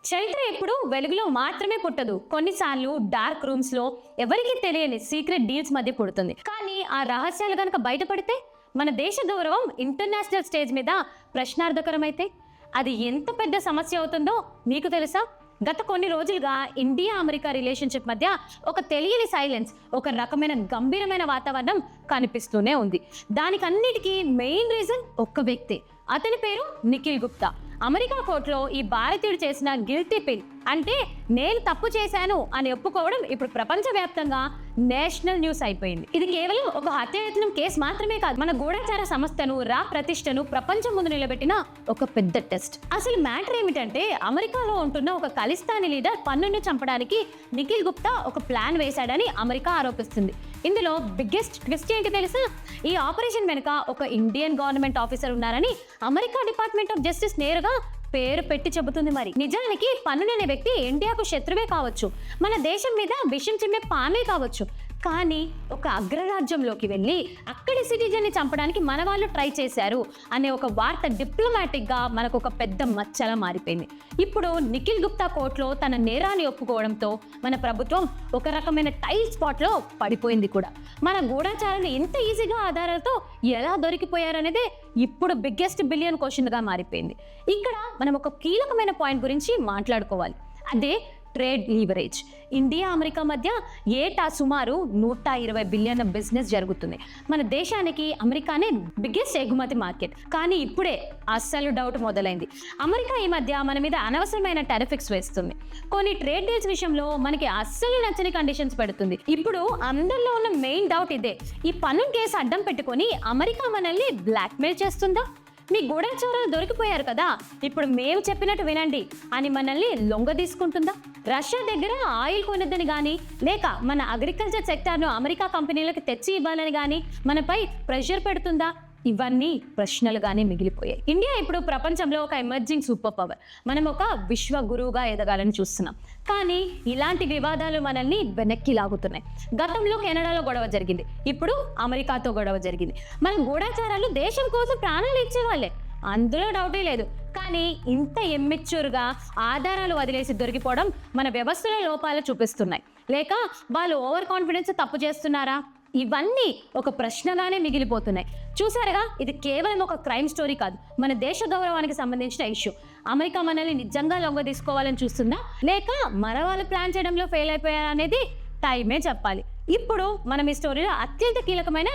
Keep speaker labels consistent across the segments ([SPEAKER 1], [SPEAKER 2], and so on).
[SPEAKER 1] చరిత్ర ఎప్పుడు వెలుగులో మాత్రమే పుట్టదు. కొన్నిసార్లు డార్క్ రూమ్స్ లో ఎవరికీ తెలియని సీక్రెట్ డీల్స్ మధ్య పుడుతుంది. కానీ ఆ రహస్యాలు కనుక బయటపడితే, మన దేశ గౌరవం ఇంటర్నేషనల్ స్టేజ్ మీద ప్రశ్నార్థకరమైతే అది ఎంత పెద్ద సమస్య అవుతుందో మీకు తెలుసా? గత కొన్ని రోజులుగా ఇండియా అమెరికా రిలేషన్షిప్ మధ్య ఒక తెలియని సైలెన్స్, ఒక రకమైన గంభీరమైన వాతావరణం కనిపిస్తూనే ఉంది. దానికన్నిటికీ మెయిన్ రీజన్ ఒక్క వ్యక్తి. అతని పేరు నిఖిల్ గుప్తా. అమెరికా కోర్టులో ఈ భారతీయుడు చేసిన గిల్టీ పిల్, అంటే నేను తప్పు చేశాను అని ఒప్పుకోవడం ఇప్పుడు ప్రపంచవ్యాప్తంగా నేషనల్ న్యూస్ అయిపోయింది. ఇది కేవలం ఒక హత్యాయత్నం కేసు మాత్రమే కాదు, మన గూఢచార సంస్థను, ప్రతిష్టను ప్రపంచం ముందు నిలబెట్టిన ఒక పెద్ద టెస్ట్. అసలు మ్యాటర్ ఏమిటంటే, అమెరికాలో ఉంటున్న ఒక ఖలిస్తానీ లీడర్ పన్నును చంపడానికి నిఖిల్ గుప్తా ఒక ప్లాన్ వేశాడని అమెరికా ఆరోపిస్తుంది. ఇందులో బిగ్గెస్ట్ ట్విస్ట్ ఏంటి తెలుసా? ఈ ఆపరేషన్ వెనుక ఒక ఇండియన్ గవర్నమెంట్ ఆఫీసర్ ఉన్నారని అమెరికా డిపార్ట్మెంట్ ఆఫ్ జస్టిస్ నేరుగా పేరు పెట్టి చెబుతుంది. మరి నిజానికి పన్ను అనే వ్యక్తి ఇండియాకు శత్రువే కావచ్చు, మన దేశం మీద విషం చిమ్మే పామే కావచ్చు. కానీ ఒక అగ్రరాజ్యంలోకి వెళ్ళి అక్కడి సిటిజన్ని చంపడానికి మన వాళ్ళు ట్రై చేశారు అనే ఒక వార్త డిప్లొమాటిక్గా మనకు ఒక పెద్ద మచ్చలా మారిపోయింది. ఇప్పుడు నిఖిల్ గుప్తా కోర్టులో తన నేరాన్ని ఒప్పుకోవడంతో మన ప్రభుత్వం ఒక రకమైన టైట్ స్పాట్లో పడిపోయింది కూడా. మన గూఢచారులు ఇంత ఈజీగా ఆధారాలతో ఎలా దొరికిపోయారనేదే ఇప్పుడు బిగ్గెస్ట్ బిలియన్ క్వశ్చన్గా మారిపోయింది. ఇక్కడ మనం ఒక కీలకమైన పాయింట్ గురించి మాట్లాడుకోవాలి. అదే ట్రేడ్ లీవరేజ్. ఇండియా అమెరికా మధ్య ఏటా సుమారు 120 బిలియన్ బిజినెస్ జరుగుతుంది. మన దేశానికి అమెరికానే బిగ్గెస్ట్ ఎగుమతి మార్కెట్. కానీ ఇప్పుడే అస్సలు డౌట్ మొదలైంది. అమెరికా ఈ మధ్య మన మీద అనవసరమైన టారిఫ్స్ వేస్తుంది. కొన్ని ట్రేడ్ డీల్స్ విషయంలో మనకి అస్సలు నచ్చని కండిషన్స్ పెడుతుంది. ఇప్పుడు అందరిలో ఉన్న మెయిన్ డౌట్ ఇదే, ఈ పన్ను కేసు అడ్డం పెట్టుకొని అమెరికా మనల్ని బ్లాక్మెయిల్ చేస్తుందా? మీ గూఢచారులు దొరికిపోయారు కదా, ఇప్పుడు మేము చెప్పినట్టు వినండి అని మనల్ని లొంగ తీసుకుంటుందా? రష్యా దగ్గర ఆయిల్ కొనొద్దని కానీ, లేక మన అగ్రికల్చర్ సెక్టార్ను అమెరికా కంపెనీలకు తెచ్చి ఇవ్వాలని కానీ మనపై ప్రెషర్ పెడుతుందా? ఇవన్నీ ప్రశ్నలుగానే మిగిలిపోయాయి. ఇండియా ఇప్పుడు ప్రపంచంలో ఒక ఎమర్జింగ్ సూపర్ పవర్. మనం ఒక విశ్వ గురువుగా ఎదగాలని చూస్తున్నాం. కానీ ఇలాంటి వివాదాలు మనల్ని వెనక్కి లాగుతున్నాయి. గతంలో కెనడాలో గొడవ జరిగింది, ఇప్పుడు అమెరికాతో గొడవ జరిగింది. మన గూఢచారాలు దేశం కోసం ప్రాణాలు ఇచ్చేవాళ్ళే, అందులో డౌటే లేదు. కానీ ఇంత ఎమ్మెచ్యూర్గా ఆధారాలు వదిలేసి దొరికిపోవడం మన వ్యవస్థల లోపాలు చూపిస్తున్నాయి, లేక వాళ్ళు ఓవర్ కాన్ఫిడెన్స్ తప్పు చేస్తున్నారా? ఇవన్నీ ఒక ప్రశ్నగానే మిగిలిపోతున్నాయి. చూసారుగా, ఇది కేవలం ఒక క్రైమ్ స్టోరీ కాదు, మన దేశ గౌరవానికి సంబంధించిన ఇష్యూ. అమెరికా మనల్ని నిజంగా లొంగ తీసుకోవాలని చూస్తుందా, లేక మన వాళ్ళు ప్లాన్ చేయడంలో ఫెయిల్ అయిపోయారా అనేది టైమే చెప్పాలి. ఇప్పుడు మనం ఈ స్టోరీలో అత్యంత కీలకమైన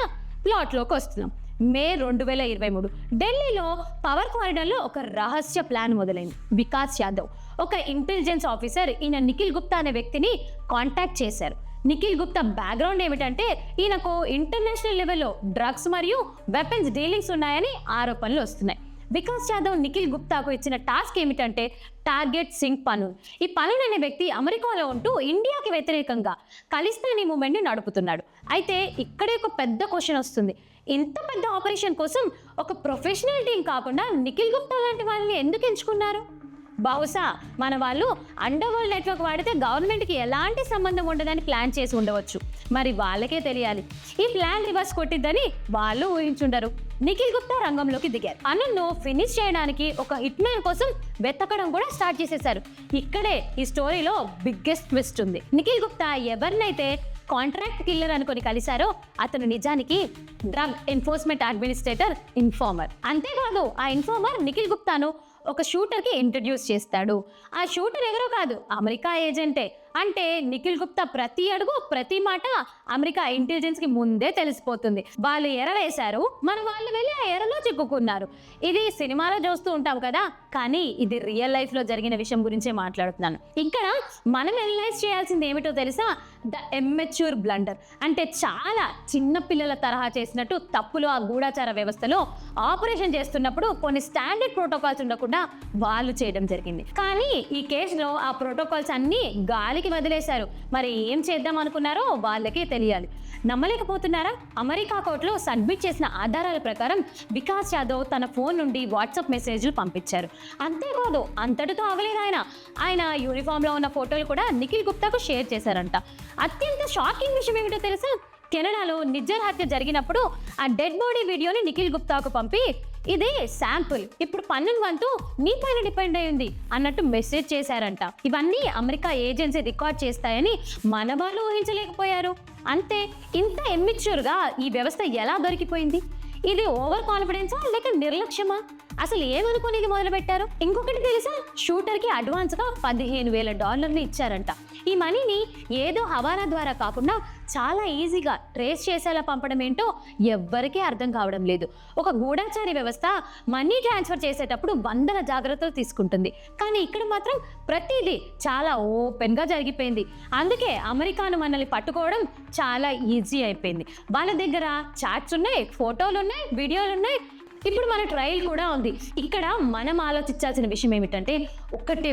[SPEAKER 1] ప్లాట్లోకి వస్తున్నాం. మే 2023 ఢిల్లీలో పవర్ కారిడార్లో ఒక రహస్య ప్లాన్ మొదలైంది. వికాస్ యాదవ్, ఒక ఇంటెలిజెన్స్ ఆఫీసర్, ఈయన నిఖిల్ గుప్తా అనే వ్యక్తిని కాంటాక్ట్ చేశారు. నిఖిల్ గుప్తా బ్యాక్గ్రౌండ్ ఏమిటంటే, ఈయనకు ఇంటర్నేషనల్ లెవెల్లో డ్రగ్స్ మరియు వెపన్స్ డీలింగ్స్ ఉన్నాయని ఆరోపణలు వస్తున్నాయి. వికాస్ యాదవ్ నిఖిల్ గుప్తాకు ఇచ్చిన టాస్క్ ఏమిటంటే టార్గెట్ సింగ్ పనుల్. ఈ పనుల్ అనే వ్యక్తి అమెరికాలో ఉంటూ ఇండియాకి వ్యతిరేకంగా ఖలిస్తానీ మూవ్మెంట్ని నడుపుతున్నాడు. అయితే ఇక్కడే ఒక పెద్ద క్వశ్చన్ వస్తుంది, ఇంత పెద్ద ఆపరేషన్ కోసం ఒక ప్రొఫెషనల్ టీం కాకుండా నిఖిల్ గుప్తా లాంటి వాళ్ళని ఎందుకు ఎంచుకున్నారు? బహుశా మన వాళ్ళు అండర్ వరల్డ్ నెట్వర్క్ వాడితే గవర్నమెంట్కి ఎలాంటి సంబంధం ఉండదని ప్లాన్ చేసి ఉండవచ్చు. మరి వాళ్ళకే తెలియాలి. ఈ ప్లాన్ రివర్స్ కొట్టిద్దని వాళ్ళు ఊహించుండరు. నిఖిల్ గుప్తా రంగంలోకి దిగారు. పనులను ఫినిష్ చేయడానికి ఒక హిట్ మ్యాన్ కోసం వెతకడం కూడా స్టార్ట్ చేసేశారు. ఇక్కడే ఈ స్టోరీలో బిగ్గెస్ట్ ట్విస్ట్ ఉంది. నిఖిల్ గుప్తా ఎవరినైతే కాంట్రాక్ట్ కిల్లర్ అనుకొని కలిశారో అతను నిజానికి డ్రగ్ ఎన్ఫోర్స్మెంట్ అడ్మినిస్ట్రేటర్ ఇన్ఫార్మర్. అంతేకాదు, ఆ ఇన్ఫార్మర్ నిఖిల్ గుప్తాను ఒక షూటర్కి ఇంట్రడ్యూస్ చేస్తాడు. ఆ షూటర్ ఎవరో కాదు, అమెరికా ఏజెంటే. అంటే నిఖిల్ గుప్తా ప్రతి అడుగు ప్రతి మాట అమెరికా ఇంటెలిజెన్స్కి ముందే తెలిసిపోతుంది. వాళ్ళు ఎర వేశారు, మన వాళ్ళు వెళ్ళి ఆ ఎరలో చిక్కుకున్నారు. ఇది సినిమాలో చూస్తూ ఉంటాం కదా, కానీ ఇది రియల్ లైఫ్లో జరిగిన విషయం గురించే మాట్లాడుతున్నాను. ఇక్కడ మనం అనలైజ్ చేయాల్సింది ఏమిటో తెలుసా? The immature blunder. అంటే చాలా చిన్న పిల్లల తరహా చేసినట్టు తప్పులు ఆ గూఢచార వ్యవస్థలో ఆపరేషన్ చేస్తున్నప్పుడు కొన్ని స్టాండర్డ్ ప్రోటోకాల్స్ ఉండకుండా వాళ్ళు చేయడం జరిగింది. కానీ ఈ కేసులో ఆ ప్రోటోకాల్స్ అన్నీ గాలికి వదిలేశారు. మరి ఏం చేద్దాం అనుకున్నారో వాళ్ళకే తెలియాలి. నమ్మలేకపోతున్నారా? అమెరికా కోర్టులో సబ్మిట్ చేసిన ఆధారాల ప్రకారం వికాస్ యాదవ్ తన ఫోన్ నుండి వాట్సాప్ మెసేజ్లు పంపించారు. అంతేకాదు, అంతటితో ఆగలేదు. ఆయన యూనిఫామ్లో ఉన్న ఫోటోలు కూడా నిఖిల్ గుప్తాకు షేర్ చేశారంట. అత్యంత షాకింగ్ విషయం ఏమిటో తెలుసా? కెనడాలో నిజ్జర్ హత్య జరిగినప్పుడు ఆ డెడ్ బాడీ వీడియోని నిఖిల్ గుప్తాకు పంపి ఇదే శాంపుల్, ఇప్పుడు పన్నుల వంతు నీ పైన డిపెండ్ అయ్యింది అన్నట్టు మెసేజ్ చేశారంట. ఇవన్నీ అమెరికా ఏజెన్సీ రికార్డ్ చేస్తాయని మన వాళ్ళు ఊహించలేకపోయారు. అంతే, ఇంత ఇమ్మెచ్యూర్గా ఈ వ్యవస్థ ఎలా దొరికిపోయింది? ఇది ఓవర్ కాన్ఫిడెన్సా లేక నిర్లక్ష్యమా? అసలు ఏమనుకుని ఇది మొదలు పెట్టారు? ఇంకొకటి తెలుసా, షూటర్కి అడ్వాన్స్గా $15,000 ఇచ్చారంట. ఈ మనీని ఏదో హవాలా ద్వారా కాకుండా చాలా ఈజీగా ట్రేస్ చేసేలా పంపడం ఏంటో ఎవ్వరికీ అర్థం కావడం లేదు. ఒక గూఢాచారి వ్యవస్థ మనీ ట్రాన్స్ఫర్ చేసేటప్పుడు వందల జాగ్రత్తలు తీసుకుంటుంది, కానీ ఇక్కడ మాత్రం ప్రతిదీ చాలా ఓపెన్గా జరిగిపోయింది. అందుకే అమెరికాను మనల్ని పట్టుకోవడం చాలా ఈజీ అయిపోయింది. వాళ్ళ దగ్గర చాట్స్ ఉన్నాయి, ఫోటోలు ఉన్నాయి, వీడియోలు ఉన్నాయి, ఇప్పుడు మన ట్రయల్ కూడా ఉంది. ఇక్కడ మనం ఆలోచించాల్సిన విషయం ఏమిటంటే ఒకటి,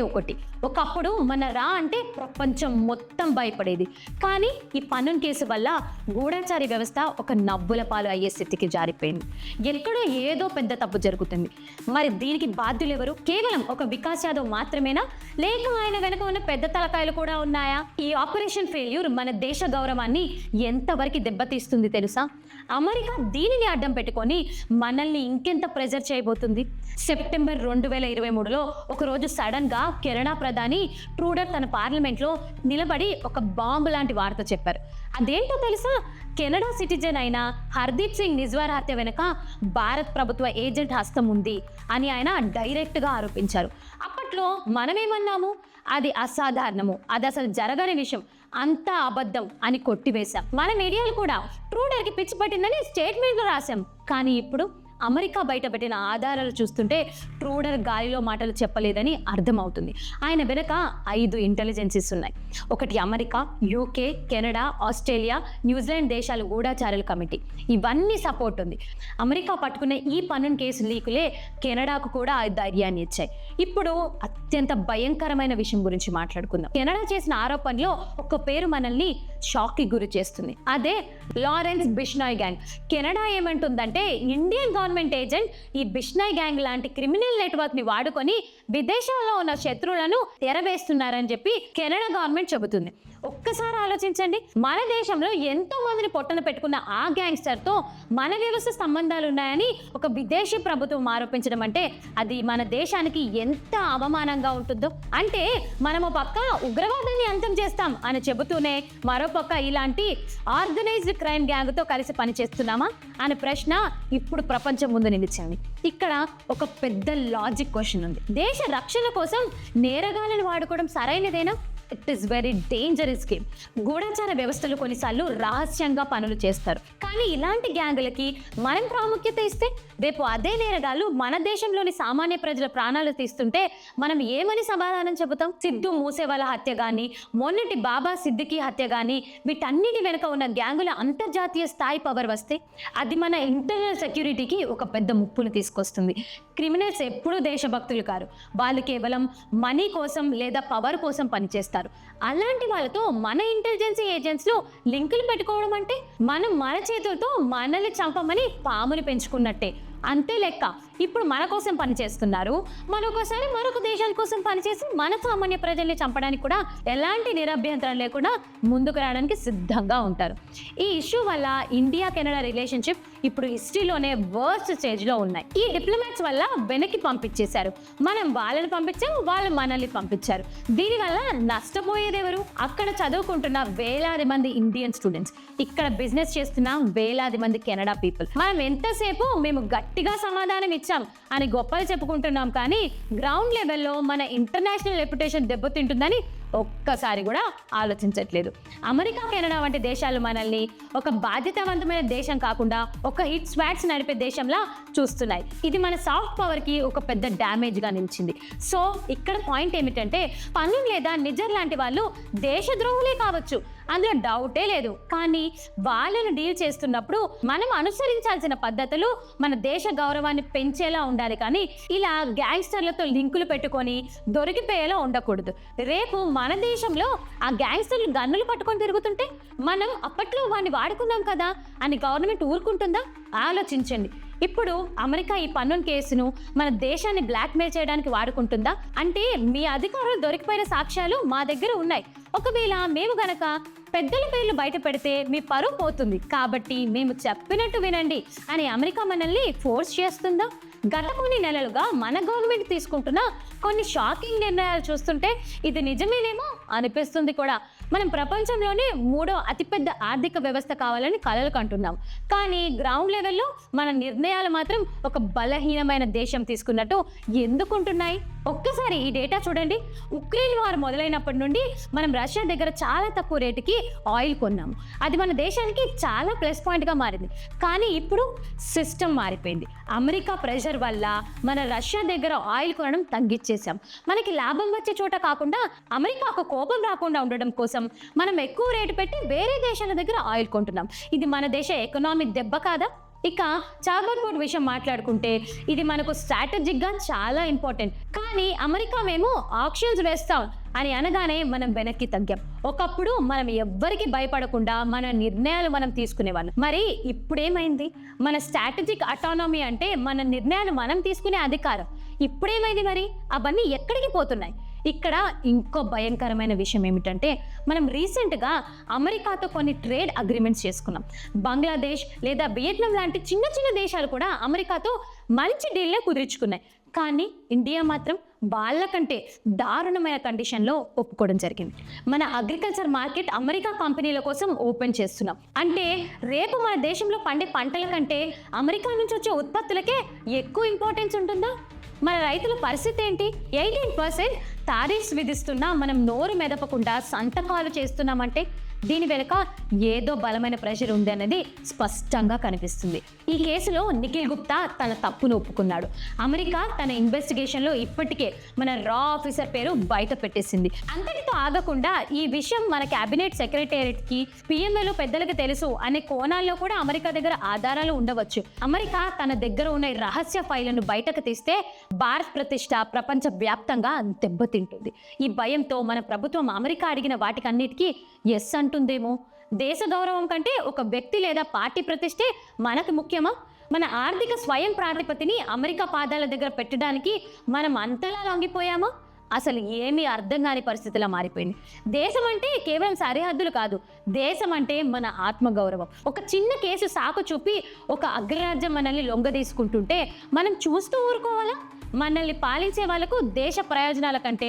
[SPEAKER 1] ఒకప్పుడు మన రా అంటే ప్రపంచం మొత్తం భయపడేది. కానీ ఈ పన్నున్ కేసు వల్ల గూఢాచారి వ్యవస్థ ఒక నవ్వుల పాలు అయ్యే స్థితికి జారిపోయింది. ఎక్కడో ఏదో పెద్ద తప్పు జరుగుతుంది. మరి దీనికి బాధ్యులు ఎవరు? కేవలం ఒక వికాస్ యాదవ్ మాత్రమేనా, లేక ఆయన వెనక ఉన్న పెద్ద తలకాయలు కూడా ఉన్నాయా? ఈ ఆపరేషన్ ఫెయిల్యూర్ మన దేశ గౌరవాన్ని ఎంతవరకు దెబ్బతీస్తుంది తెలుసా? అమెరికా దీనిని అడ్డం పెట్టుకొని మనల్ని ఇంకెంత ప్రెజర్ చేయబోతుంది? సెప్టెంబర్ 2023లో ఒకరోజు సడన్ గా కెనడా ప్రధాని ట్రూడర్ తన పార్లమెంట్లో నిలబడి ఒక బాంబు లాంటి వార్త చెప్పారు. అదేంటో తెలుసా? కెనడా సిటిజన్ అయిన హర్దీప్ సింగ్ నిజ్వార్ హత్య వెనుక భారత్ ప్రభుత్వ ఏజెంట్ హస్తం ఉంది అని ఆయన డైరెక్ట్గా ఆరోపించారు. అప్పట్లో మనమేమన్నాము? అది అసాధారణము, అది అసలు జరగని విషయం, అంతా అబద్ధం అని కొట్టివేశాం. మన మీడియాలు కూడా ట్రూడర్కి పిచ్చి పట్టిందని స్టేట్మెంట్లు రాశాం. కానీ ఇప్పుడు అమెరికా బయటపెట్టిన ఆధారాలు చూస్తుంటే ట్రూడర్ గాలిలో మాటలు చెప్పలేదని అర్థమవుతుంది. ఆయన వెనక 5 ఇంటెలిజెన్సీస్ ఉన్నాయి. ఒకటి America, UK, Canada, Australia, New Zealand దేశాల గూఢాచారుల కమిటీ, ఇవన్నీ సపోర్ట్ ఉంది. అమెరికా పట్టుకున్న ఈ పన్నున్ కేసు లీకులే కెనడాకు కూడా ధైర్యాన్ని ఇచ్చాయి. ఇప్పుడు అత్యంత భయంకరమైన విషయం గురించి మాట్లాడుకుందాం. కెనడా చేసిన ఆరోపణలో ఒక పేరు మనల్ని షాక్కి గురి చేస్తుంది. అదే లారెన్స్ బిష్నాయ్ గ్యాంగ్. కెనడా ఏమంటుందంటే ఇండియన్ గవర్నమెంట్ ఏజెంట్ ఈ బిష్నాయ్ గ్యాంగ్ లాంటి క్రిమినల్ నెట్వర్క్ ని వాడుకొని విదేశాల్లో ఉన్న శత్రువులను తెరవేస్తున్నారని చెప్పి కెనడా గవర్నమెంట్ చెబుతుంది. ఒక్కసారి ఆలోచించండి, మన దేశంలో ఎంతో మందిని పొట్టన పెట్టుకున్న ఆ గ్యాంగ్స్టర్ తో మన వ్యవస్థ సంబంధాలు ఉన్నాయని ఒక విదేశీ ప్రభుత్వం ఆరోపించడం అంటే అది మన దేశానికి ఎంత అవమానంగా ఉంటుందో. అంటే మనము పక్క ఉగ్రవాదాన్ని అంతం చేస్తాం అని చెబుతూనే మరో పక్క ఇలాంటి ఆర్గనైజ్డ్ క్రైమ్ గ్యాంగ్ తో కలిసి పనిచేస్తున్నామా అనే ప్రశ్న ఇప్పుడు ప్రపంచం ముందు నిలిచింది. ఇక్కడ ఒక పెద్ద లాజిక్ క్వశ్చన్ ఉంది. దేశ రక్షణ కోసం నేరగాలను వాడుకోవడం సరైనదేనా? It is very dangerous game. గూఢచార వ్యవస్థలు కొన్నిసార్లు రహస్యంగా పనులు చేస్తారు, కానీ ఇలాంటి గ్యాంగులకి మనం ప్రాముఖ్యత ఇస్తే రేపు అదే నేరగాళ్ళు మన దేశంలోని సామాన్య ప్రజల ప్రాణాలు తీస్తుంటే మనం ఏమని సమాధానం చెబుతాం? సిద్ధు మూసేవాళ్ళ హత్య కానీ, మొన్నటి బాబా సిద్దికీ హత్య కానీ, వీటన్నిటి వెనుక ఉన్న గ్యాంగుల అంతర్జాతీయ స్థాయి పవర్ వస్తే అది మన ఇంటర్నల్ సెక్యూరిటీకి ఒక పెద్ద ముప్పును తీసుకొస్తుంది. క్రిమినల్స్ ఎప్పుడూ దేశభక్తులు కారు, వాళ్ళు కేవలం మనీ కోసం లేదా పవర్ కోసం పనిచేస్తారు. అలాంటి వాళ్ళతో మన ఇంటెలిజెన్స్ ఏజెన్సీలో లింకులు పెట్టుకోవడం అంటే మనం మన చేతులతో మనల్ని చంపమని పాముని పెంచుకున్నట్టే. అంతే లెక్క. ఇప్పుడు మన కోసం పనిచేస్తున్నారు, మరొకసారి మరొక దేశాల కోసం పనిచేసి మన సామాన్య ప్రజల్ని చంపడానికి కూడా ఎలాంటి నిరభ్యంతరం లేకుండా ముందుకు రావడానికి సిద్ధంగా ఉంటారు. ఈ ఇష్యూ వల్ల ఇండియా కెనడా రిలేషన్షిప్ ఇప్పుడు హిస్టరీలోనే వర్స్ట్ స్టేజ్లో ఉన్నాయి. ఈ డిప్లొమాట్స్ వల్ల వెనక్కి పంపించేశారు, మనం వాళ్ళని పంపించాం, వాళ్ళు మనల్ని పంపించారు. దీనివల్ల నష్టపోయేది ఎవరు? అక్కడ చదువుకుంటున్న వేలాది మంది ఇండియన్ స్టూడెంట్స్, ఇక్కడ బిజినెస్ చేస్తున్న వేలాది మంది కెనడా పీపుల్. మనం ఎంతసేపు మేము గట్టిగా సమాధానం ఇచ్చాం అని గొప్పలు చెప్పుకుంటున్నాం, కానీ గ్రౌండ్ లెవెల్లో మన ఇంటర్నేషనల్ రెప్యుటేషన్ దెబ్బతింటుందని ఒక్కసారి కూడా ఆలోచించట్లేదు. అమెరికా, కెనడా వంటి దేశాలు మనల్ని ఒక బాధ్యతావంతమైన దేశం కాకుండా ఒక హిట్ స్వాట్స్ నడిపే దేశంలా చూస్తున్నాయి. ఇది మన సాఫ్ట్ పవర్కి ఒక పెద్ద డ్యామేజ్గా నిలిచింది. సో ఇక్కడ పాయింట్ ఏమిటంటే పన్నున్ లేదా నిజర్ లాంటి వాళ్ళు దేశద్రోహులే కావచ్చు, అందులో డౌటే లేదు. కానీ వాళ్ళను డీల్ చేస్తున్నప్పుడు మనం అనుసరించాల్సిన పద్ధతులు మన దేశ గౌరవాన్ని పెంచేలా ఉండాలి, కానీ ఇలా గ్యాంగ్స్టర్లతో లింకులు పెట్టుకొని దొరికిపోయేలా ఉండకూడదు. రేపు మన దేశంలో ఆ గ్యాంగ్స్టర్లు గన్నులు పట్టుకొని తిరుగుతుంటే మనం అప్పట్లో వాడిని వాడుకున్నాం కదా అని గవర్నమెంట్ ఊరుకుంటుందా? ఆలోచించండి. ఇప్పుడు అమెరికా ఈ పన్నున్ కేసును మన దేశాన్ని బ్లాక్మెయిల్ చేయడానికి వాడుకుంటుందా? అంటే మీ అధికారులు దొరికిపోయిన సాక్ష్యాలు మా దగ్గర ఉన్నాయి, ఒకవేళ మేము గనక పెద్దల పేర్లు బయట పెడితే మీ పరువు పోతుంది, కాబట్టి మేము చెప్పినట్టు వినండి అని అమెరికా మనల్ని ఫోర్స్ చేస్తుందా? గత కొన్ని నెలలుగా మన గవర్నమెంట్ తీసుకుంటున్న కొన్ని షాకింగ్ నిర్ణయాలు చూస్తుంటే ఇది నిజమేనేమో అనిపిస్తుంది కూడా. మనం ప్రపంచంలోనే 3వ అతిపెద్ద ఆర్థిక వ్యవస్థ కావాలని కలలు కంటున్నాం, కానీ గ్రౌండ్ లెవెల్లో మన నిర్ణయాలు మాత్రం ఒక బలహీనమైన దేశం తీసుకున్నట్టు ఎందుకుంటున్నాయి? ఒక్కసారి ఈ డేటా చూడండి. ఉక్రెయిన్ వార్ మొదలైనప్పటి నుండి మనం రష్యా దగ్గర చాలా తక్కువ రేటుకి ఆయిల్ కొన్నాము. అది మన దేశానికి చాలా ప్లస్ పాయింట్గా మారింది. కానీ ఇప్పుడు సిస్టమ్ మారిపోయింది. అమెరికా ప్రెషర్ వల్ల మన రష్యా దగ్గర ఆయిల్ కొనడం తగ్గించేసాం. మనకి లాభం వచ్చే చోట కాకుండా అమెరికాకు కోపం రాకుండా ఉండడం కోసం మనం ఎక్కువ రేటు పెట్టి వేరే దేశాల దగ్గర ఆయిల్ కొంటున్నాం. ఇది మన దేశ ఎకనామిక్ దెబ్బ కాదా? ఇక చార్బర్ పోర్ట్ విషయం మాట్లాడుకుంటే ఇది మనకు స్ట్రాటజిక్గా చాలా ఇంపార్టెంట్. కానీ అమెరికా మేము ఆక్షన్స్ వేస్తాం అని అనగానే మనం వెనక్కి తగ్గాం. ఒకప్పుడు మనం ఎవ్వరికి భయపడకుండా మన నిర్ణయాలు మనం తీసుకునేవాళ్ళం. మరి ఇప్పుడేమైంది? మన స్ట్రాటజిక్ అటానమీ అంటే మన నిర్ణయాలు మనం తీసుకునే అధికారం ఇప్పుడేమైంది? మరి అవన్నీ ఎక్కడికి పోతున్నాయి? ఇక్కడ ఇంకో భయంకరమైన విషయం ఏమిటంటే మనం రీసెంట్గా అమెరికాతో కొన్ని ట్రేడ్ అగ్రిమెంట్స్ చేసుకున్నాం. బంగ్లాదేశ్ లేదా వియత్నాం లాంటి చిన్న చిన్న దేశాలు కూడా అమెరికాతో మంచి డీల్నే కుదుర్చుకున్నాయి. కానీ ఇండియా మాత్రం వాళ్ళకంటే దారుణమైన కండిషన్లో ఒప్పుకోవడం జరిగింది. మన అగ్రికల్చర్ మార్కెట్ అమెరికా కంపెనీల కోసం ఓపెన్ చేస్తున్నాం. అంటే రేపు మన దేశంలో పండే పంటల కంటే అమెరికా నుంచి వచ్చే ఉత్పత్తులకే ఎక్కువ ఇంపార్టెన్స్ ఉంటుందా? మన రైతుల పరిస్థితి ఏంటి? 18% టారిఫ్స్ విధిస్తున్నా మనం నోరు మెదపకుండా సంతకాలు చేస్తున్నామంటే దీని వెనుక ఏదో బలమైన ప్రెషర్ ఉంది అనేది స్పష్టంగా కనిపిస్తుంది. ఈ కేసులో నిఖిల్ గుప్తా తన తప్పును ఒప్పుకున్నాడు. అమెరికా తన ఇన్వెస్టిగేషన్లో ఇప్పటికే మన రా ఆఫీసర్ పేరు బయట పెట్టేసింది. అంతటితో ఆగకుండా ఈ విషయం మన క్యాబినెట్ సెక్రటేరియట్కి, పిఎంఏలో పెద్దలకు తెలుసు అనే కోణాల్లో కూడా అమెరికా దగ్గర ఆధారాలు ఉండవచ్చు. అమెరికా తన దగ్గర ఉన్న రహస్య ఫైళ్లను బయటకు తీస్తే భారత్ ప్రతిష్ట ప్రపంచ వ్యాప్తంగా దెబ్బతింటుంది. ఈ భయంతో మన ప్రభుత్వం అమెరికా అడిగిన వాటికన్నిటికీ ఎస్ అంటుందేమో. దేశ గౌరవం కంటే ఒక వ్యక్తి లేదా పార్టీ ప్రతిష్టే మనకు ముఖ్యమా? మన ఆర్థిక స్వయం ప్రాతిపత్తిని అమెరికా పాదాల దగ్గర పెట్టడానికి మనం అంతలా లొంగిపోయామా? అసలు ఏమీ అర్థం కాని పరిస్థితిలో మారిపోయింది. దేశం అంటే కేవలం సరిహద్దులు కాదు, దేశం అంటే మన ఆత్మగౌరవం. ఒక చిన్న కేసు సాకు చూపి ఒక అగ్రరాజ్యం మనల్ని లొంగదీసుకుంటుంటే మనం చూస్తూ ఊరుకోవాలా? మనల్ని పాలించే వాళ్ళకు దేశ ప్రయోజనాల కంటే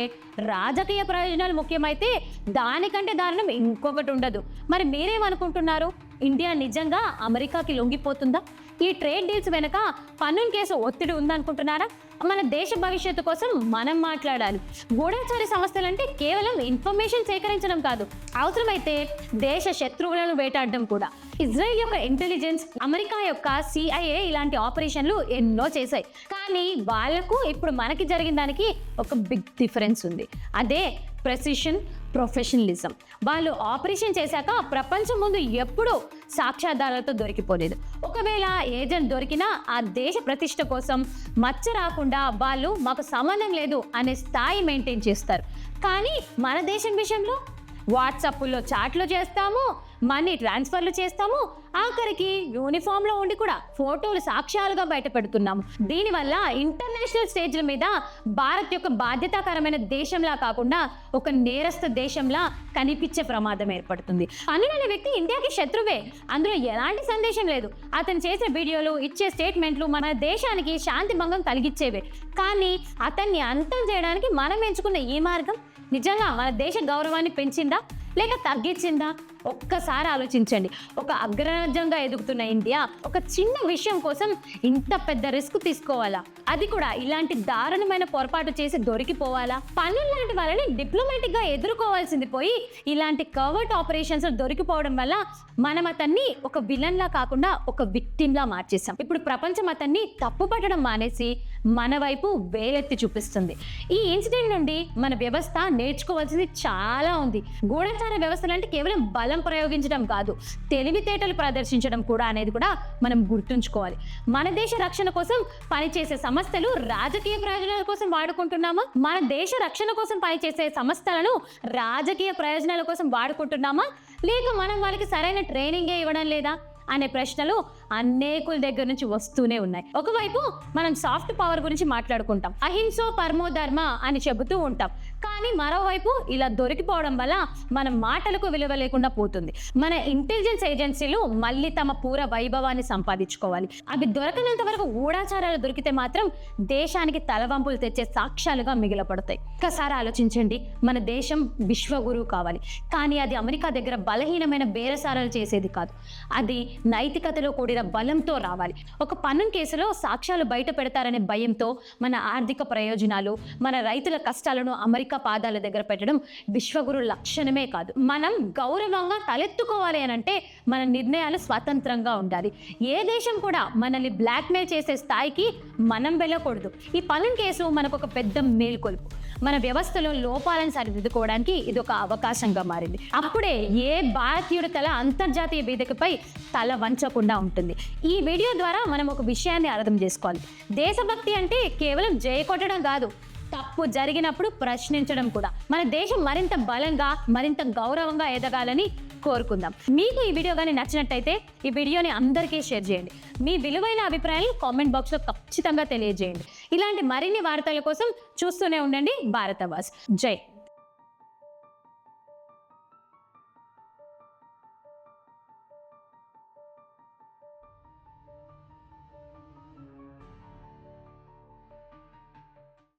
[SPEAKER 1] రాజకీయ ప్రయోజనాలు ముఖ్యమైతే దానికంటే దారుణం ఇంకొకటి ఉండదు. మరి మీరేమనుకుంటున్నారు? ఇండియా నిజంగా అమెరికాకి లొంగిపోతుందా? ఈ ట్రేడ్ డీల్స్ వెనక పన్నుల కేసు ఒత్తిడి ఉందనుకుంటున్నారా? మన దేశ భవిష్యత్తు కోసం మనం మాట్లాడాలి. గూఢచారి సంస్థలంటే కేవలం ఇన్ఫర్మేషన్ సేకరించడం కాదు, అవసరమైతే దేశ శత్రువులను వేటాడడం కూడా. ఇజ్రాయెల్ యొక్క ఇంటెలిజెన్స్, అమెరికా యొక్క CIA ఇలాంటి ఆపరేషన్లు ఎన్నో చేశాయి. కానీ వాళ్లకు ఇప్పుడు మనకి జరిగిన దానికి ఒక బిగ్ డిఫరెన్స్ ఉంది. అదే ప్రెసిషన్, ప్రొఫెషనలిజం. వాళ్ళు ఆపరేషన్ చేశాక ప్రపంచం ముందు ఎప్పుడూ సాక్ష్యాధారాలతో దొరికిపోలేదు. ఒకవేళ ఏజెంట్ దొరికినా ఆ దేశ ప్రతిష్ట కోసం మచ్చ రాకుండా వాళ్ళు మాకు సంబంధం లేదు అనే స్థాయి మెయింటైన్ చేస్తారు. కానీ మన దేశం విషయంలో వాట్సాప్లో చాట్లు చేస్తాము, మనీ ట్రాన్స్ఫర్లు చేస్తాము, ఆఖరికి యూనిఫామ్లో ఉండి కూడా ఫోటోలు సాక్ష్యాలుగా బయట పెడుతున్నాము. దీనివల్ల ఇంటర్నేషనల్ స్టేజ్ల మీద భారత్ యొక్క బాధ్యతాకరమైన దేశంలా కాకుండా ఒక నేరస్థ దేశంలా కనిపించే ప్రమాదం ఏర్పడుతుంది. అనిల్ అనే వ్యక్తి ఇండియాకి శత్రువే, అందులో ఎలాంటి సందేశం లేదు. అతను చేసే వీడియోలు, ఇచ్చే స్టేట్మెంట్లు మన దేశానికి శాంతి భంగం కలిగించేవే. కానీ అతన్ని అంతం చేయడానికి మనం ఎంచుకున్న ఈ మార్గం నిజంగా మన దేశ గౌరవాన్ని పెంచిందా లేక తగ్గించిందా? ఒక్కసారి ఆలోచించండి. ఒక అగ్రరాజ్యంగా ఎదుగుతున్న ఇండియా ఒక చిన్న విషయం కోసం ఇంత పెద్ద రిస్క్ తీసుకోవాలా? అది కూడా ఇలాంటి దారుణమైన పొరపాటు చేసి దొరికిపోవాలా? పన్నులు లాంటి వాళ్ళని డిప్లొమాటిక్గా ఎదుర్కోవాల్సింది పోయి ఇలాంటి కవర్ట్ ఆపరేషన్స్ దొరికిపోవడం వల్ల మనం అతన్ని ఒక విలన్లా కాకుండా ఒక విక్టిమ్లా మార్చేసాం. ఇప్పుడు ప్రపంచం అతన్ని తప్పు పట్టడం మానేసి మన వైపు వేలెత్తి చూపిస్తుంది. ఈ ఇన్సిడెంట్ నుండి మన వ్యవస్థ నేర్చుకోవాల్సింది చాలా ఉంది. గూఢచార వ్యవస్థలు అంటే కేవలం బలం ప్రయోగించడం కాదు, తెలివితేటలు ప్రదర్శించడం కూడా అనేది కూడా మనం గుర్తుంచుకోవాలి. మన దేశ రక్షణ కోసం పనిచేసే సంస్థలు రాజకీయ ప్రయోజనాల కోసం వాడుకుంటున్నామా? మన దేశ రక్షణ కోసం పనిచేసే సంస్థలను రాజకీయ ప్రయోజనాల కోసం వాడుకుంటున్నామా? లేక మనం వాళ్ళకి సరైన ట్రైనింగే ఇవ్వడం లేదా అనే ప్రశ్నలు అనేకుల దగ్గర నుంచి వస్తూనే ఉన్నాయి. ఒకవైపు మనం సాఫ్ట్ పవర్ గురించి మాట్లాడుకుంటాం, అహింసో పరమో ధర్మ అని చెబుతూ ఉంటాం. కానీ మరోవైపు ఇలా దొరికిపోవడం వల్ల మన మాటలకు విలువ లేకుండా పోతుంది. మన ఇంటెలిజెన్స్ ఏజెన్సీలు మళ్ళీ తమ పూర వైభవాన్ని సంపాదించుకోవాలి. అవి దొరకనంత వరకు గూఢాచారాలు దొరికితే మాత్రం దేశానికి తలవంపులు తెచ్చే సాక్ష్యాలుగా మిగిలపడతాయి. ఒక్కసారి ఆలోచించండి, మన దేశం విశ్వగురువు కావాలి, కానీ అది అమెరికా దగ్గర బలహీనమైన బేరసారాలు చేసేది కాదు. అది నైతికతలో కూడిన బలంతో రావాలి. ఒక పన్ను కేసులో సాక్ష్యాలు బయట పెడతారనే భయంతో మన ఆర్థిక ప్రయోజనాలు, మన రైతుల కష్టాలను అమెరికా పాదాల దగ్గర పెట్టడం విశ్వగురు లక్షణమే కాదు. మనం గౌరవంగా తలెత్తుకోవాలి అని అంటే మన నిర్ణయాలు స్వతంత్రంగా ఉండాలి. ఏ దేశం కూడా మనల్ని బ్లాక్మెయిల్ చేసే స్థాయికి మనం వెళ్ళకూడదు. ఈ పన్ను కేసు మనకు ఒక పెద్ద మేల్కొలుపు. మన వ్యవస్థలో లోపాలను సరిదిద్దుకోవడానికి ఇది ఒక అవకాశంగా మారింది. అప్పుడే ఏ భారతీయుడి తల అంతర్జాతీయ వేదికపై తల వంచకుండా ఉంటుంది. ఈ వీడియో ద్వారా మనం ఒక విషయాన్ని అర్థం చేసుకోవాలి. దేశభక్తి అంటే కేవలం జయ కొట్టడం కాదు, తప్పు జరిగినప్పుడు ప్రశ్నించడం కూడా. మన దేశం మరింత బలంగా, మరింత గౌరవంగా ఎదగాలని కోరుకుందాం. మీకు ఈ వీడియో కానీ నచ్చినట్టయితే ఈ వీడియోని అందరికీ షేర్ చేయండి. మీ విలువైన అభిప్రాయాలు కామెంట్ బాక్స్లో ఖచ్చితంగా తెలియజేయండి. ఇలాంటి మరిన్ని వార్తల కోసం చూస్తూనే ఉండండి భారతవాస్. జై.